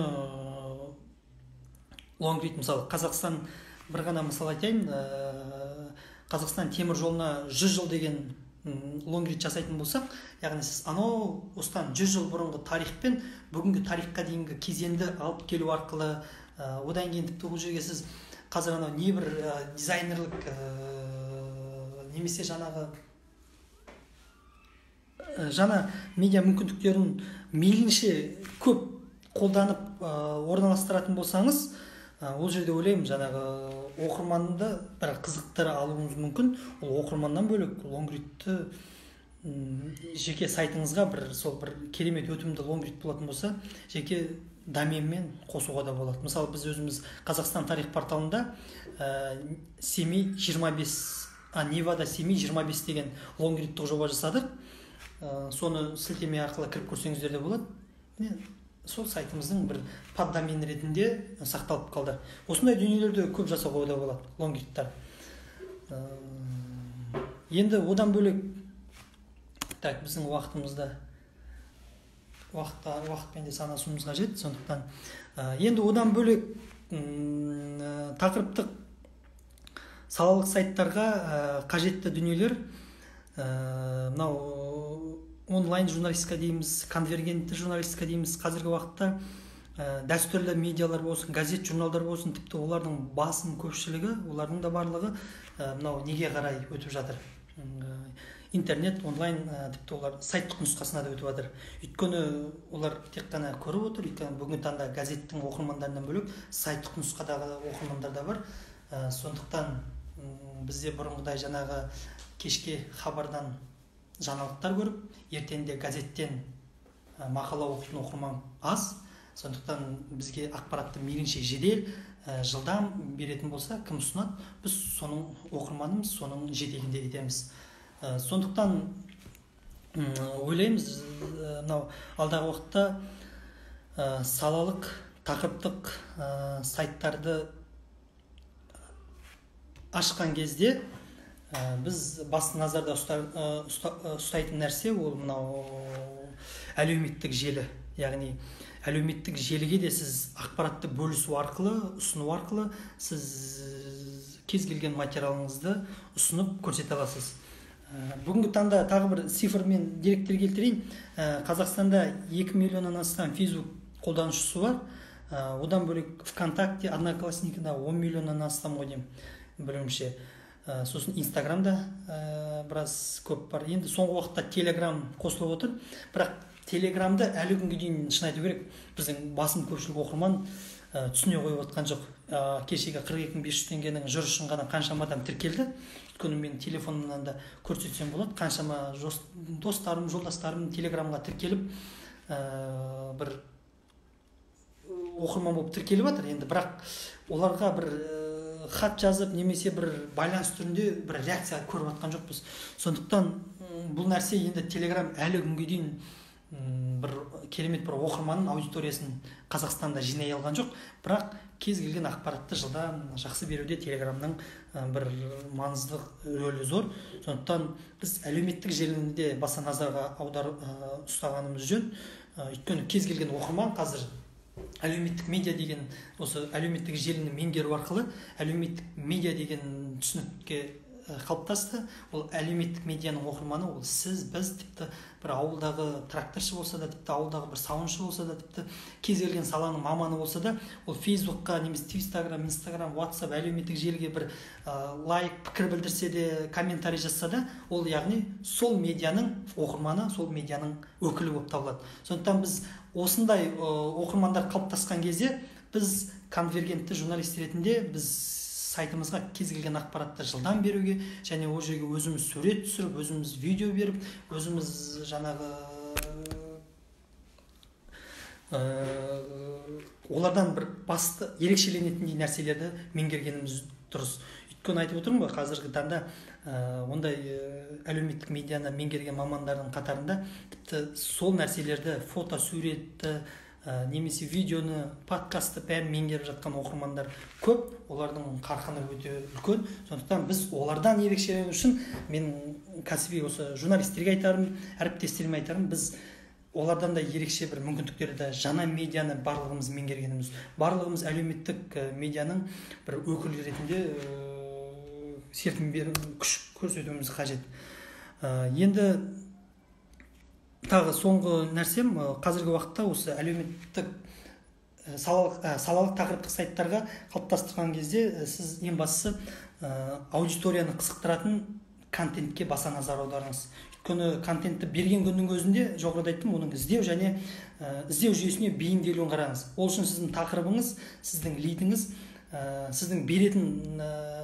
лонгрид, мысалы Қазақстан, бір ғана мысал айтайын, Қазақстан темір жолына 100 жыл деген лонгрид жасайтын болсақ, яғни сіз осыдан 100 жыл бұрынғы тарих пен бүгінгі тарихқа дейінгі кезеңді алып келу арқылы, одан кейін тіпті бұл жерге сіз қазір небір дизайнерлік немесе жаңа медиа мүмкіндіктерін мейлінше көп қолданып орналастыратын болсаңыз, ол жерде ойлаймын, жаңағы оқырманды бір қызықтыра алуыңыз мүмкін. Ол оқырманнан бөлек лонгридті жеке сайтыңызға сол бір керемет өтімді лонгрид болатын болса, жеке доменмен қосуға да болады. Мысалы, біз өзіміз Қазақстан тарих порталында Семей 25, Невада Семей 25 деген лонгридтік жоба жасадық. Соны сілтеме арқылы кіріп көрсеңіздер де болады. Сол сайтымыздың бір поддомен ретінде сақталып қалды. Осындай дүниелерді көп жасауға да болады, лонгридтар. Енді одан бөлек, біздің уақытпен де санасуымыз қажет. Сондықтан енді одан бөлек тақырыптық салалық сайттарға қажетті дүниелер, мынау онлайн журналистика дейміз, конвергентті журналистика дейміз. Қазіргі уақытта дәстүрлі медиалар болсын, газет, журналдар болсын, тіпті олардың басым көпшілігі, олардың да барлығы мынау неге қарай өтіп жатыр. Интернет, онлайн, тіпті олар сайттық нұсқасына да өтіп жатыр. Өйткені олар тек қана көріп отыр, өйткені бүгінгі таңда газеттің оқырмандарынан бөлек сайттық нұсқадағы оқырмандар да бар. Сондықтан бізде бұрынғыдай жаңағы кешке хабардан жаңалықтар көріп, ертеңде газеттен мақала оқитын оқырман аз. Сондықтан бізге ақпаратты мейлінше жедел, жылдам беретін болса, кім ұсынады, біз соның оқырманымыз, соның жетегінде кетеміз. Сондықтан ойлаймыз, алдағы уақытта салалық, тақырыптық сайттарды ашқан кезде біз басты назарда ұстайтын нәрсе ол мынау әлеуметтік желі. Яғни әлеуметтік желіге де сіз ақпаратты бөлісу арқылы, ұсыну арқылы сіз кез келген материалыңызды ұсынып көрсете аласыз. Бүгінгі таңда тағы бір цифр мен деректер келтірейін. Қазақстанда 2 миллионнан астам Facebook қолданушысы бар. Одан бөлек ВКонтакте, Одноклассникіда 10 миллионнан астам ғой деймін, білуімше. сосын инстаграмда біраз көп бар. Енді соңғы уақытта телеграм қосылып отыр, бірақ телеграмды әлі күнге дейін шын айту керек, біздің басым көпшілік оқырман түсіне қойып отқан жоқ. Кешегі 42.500 теңгенің жүріс үшін ғана қаншама адам тіркелді. Өйткені мен телефонымнан да көрсетсем болады, қаншама достарым, жолдастарым телеграмға тіркеліп бір оқырман болып тіркеліп жатыр. Енді бірақ оларға бір хат жазып немесе бір байланыс түрінде бір реакция көріп жатқан жоқпыз. Сондықтан бұл нәрсе енді телеграм әлі күнге дейін бір керемет бір оқырманның аудиториясын Қазақстанда жинай алған жоқ, бірақ кез келген ақпаратты жылдам жақсы беруде телеграмның бір маңызды рөлі зор. Сондықтан біз әлеуметтік желіні де баса назарға ұстағанымыз жөн. Өйткені кез келген оқырман қазір әлеуметтік медиа деген, осы әлеуметтік желіні меңгеру арқылы әлеуметтік медиа деген түсінікке қалыптасты. Ол әлеуметтік медианың оқырманы ол сіз, біз, тіпті бір ауылдағы тракторшы болса да, тіпті ауылдағы бір сауыншы болса да, тіпті кез келген саланың маманы болса да, ол фейсбукқа немесе инстаграм, ватсап әлеуметтік желіге бір лайк, пікір білдірсе де, комментарий жазса да, ол яғни сол медианың оқырманы, сол медианың өкілі болып табылады. Сондықтан біз осындай оқырмандар қалыптасқан кезде біз конвергентті журналист ретінде біз сайтымызға кез келген ақпаратты жылдам беруге, және ол жерге өзіміз сурет түсіріп, өзіміз видео беріп, өзіміз жаңағы олардан бір басты ерекшеленетіндей нәрселерді меңгергеніміз дұрыс. Өйткені айтып отырмын ғой, қазіргі таңда ондай әлеуметтік медианы меңгерген мамандардың қатарында тіпті сол нәрселерді, фото, суретті, немесе видеоны, подкастты бәрін меңгеріп жатқан оқырмандар көп, олардың қарқыны өте үлкен. Сондықтан біз олардан ерекшелену үшін мен кәсіби осы журналистерге айтарым, әріптестеріме айтарым, біз олардан да ерекше бір мүмкіндіктерді, жаңа медианы барлығымыз меңгергеніміз, барлығымыз әлеуметтік медианың бір өкілі ретінде серпін беріп, күш көрсетуіміз қажет. Енді тағы соңғы нәрсем, қазіргі уақытта осы әлеуметтік салалық тақырыптық сайттарға қалыптастырған кезде сіз ең бастысы аудиторияны қызықтыратын контентке баса назар аударыңыз. Өйткені контентті берген күннің өзінде жоғарыда айттым, оның іздеу және іздеу жүйесіне бейімделуін қараңыз. Ол үшін сіздің тақырыбыңыз, сіздің лидіңіз, сіздің беретін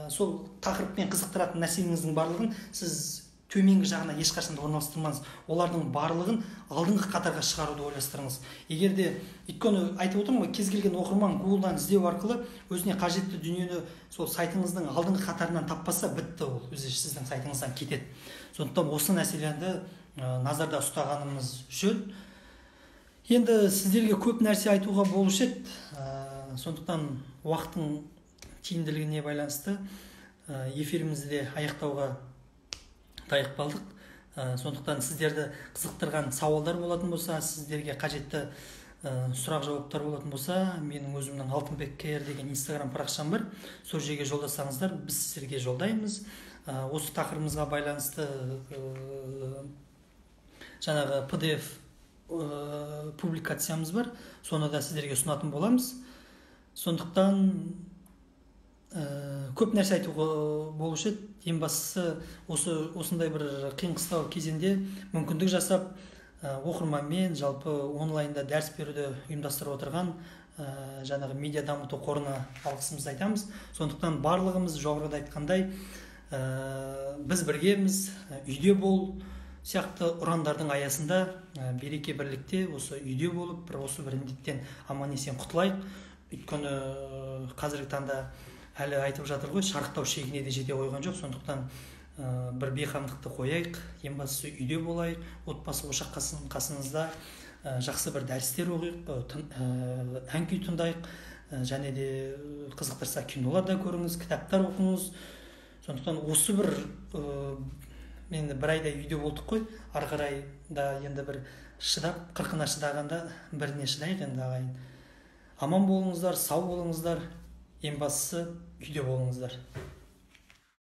сол тақырыппен қызықтыратын нәрсеңіздің барлығын сіз төменгі жағына ешқашанда орналастырмаңыз. Олардың барлығын алдыңғы қатарға шығаруды ойластырыңыз. Егер де, өйткені айтып отырмын ғой, кез келген оқырман Google-дан іздеу арқылы өзіне қажетті дүниені сол сайтыңыздың алдыңғы қатарынан таппаса, бітті, ол өзі сіздің сайтыңыздан кетеді. Сондықтан осы нәрселерді назарда ұстағанымыз жөн. Енді сіздерге көп нәрсе айтуға болушы еді. Сондықтан уақыттың тиімділігіне байланысты эфирімізді де аяқтауға таяп қалдық. Сондықтан сіздерді қызықтырған сауалдар болатын болса, сіздерге қажетті сұрақ-жауаптар болатын болса, менің өзімнің Алтынбек КР деген инстаграм парақшам бар. Сол жерге жолдасаңыздар, біз сіздерге жолдаймыз. Осы тақырыбымызға байланысты жаңағы PDF публикациямыз бар. Соны да сіздерге ұсынатын боламыз. Сондықтан көп нәрсе айтуға болушы еді. Ең бастысы осындай бір қиын-қыстау кезеңде мүмкіндік жасап оқырманмен жалпы онлайнда дәріс беруді ұйымдастырып отырған жаңағы медиа дамыту қорына алғысымызды айтамыз. Сондықтан барлығымыз жоғарыда айтқандай біз біргеміз, үйде бол сияқты ұрандардың аясында береке бірлікте осы үйде болып, осы бір індеттен аман есен құтылайық. Өйткені қазіргі таңда әлі айтып жатыр ғой, шарықтау шегіне де жете қойған жоқ. Сондықтан бір бейқамдықты қояйық, ең бастысы үйде болайық, отбасы ошақ қасыңызда жақсы бір дәрістер оқиық, ән күй тыңдайық, және де қызықтырса кинолар да көріңіз, кітаптар оқыңыз. Сондықтан осы бір енді бір айдай үйде болдық қой, ары қарай да енді бір шыдап, қырқына шыдағанда біріне шыдайық енді ағайын. Аман болыңыздар, сау болыңыздар, ең бастысы үйде болыңыздар.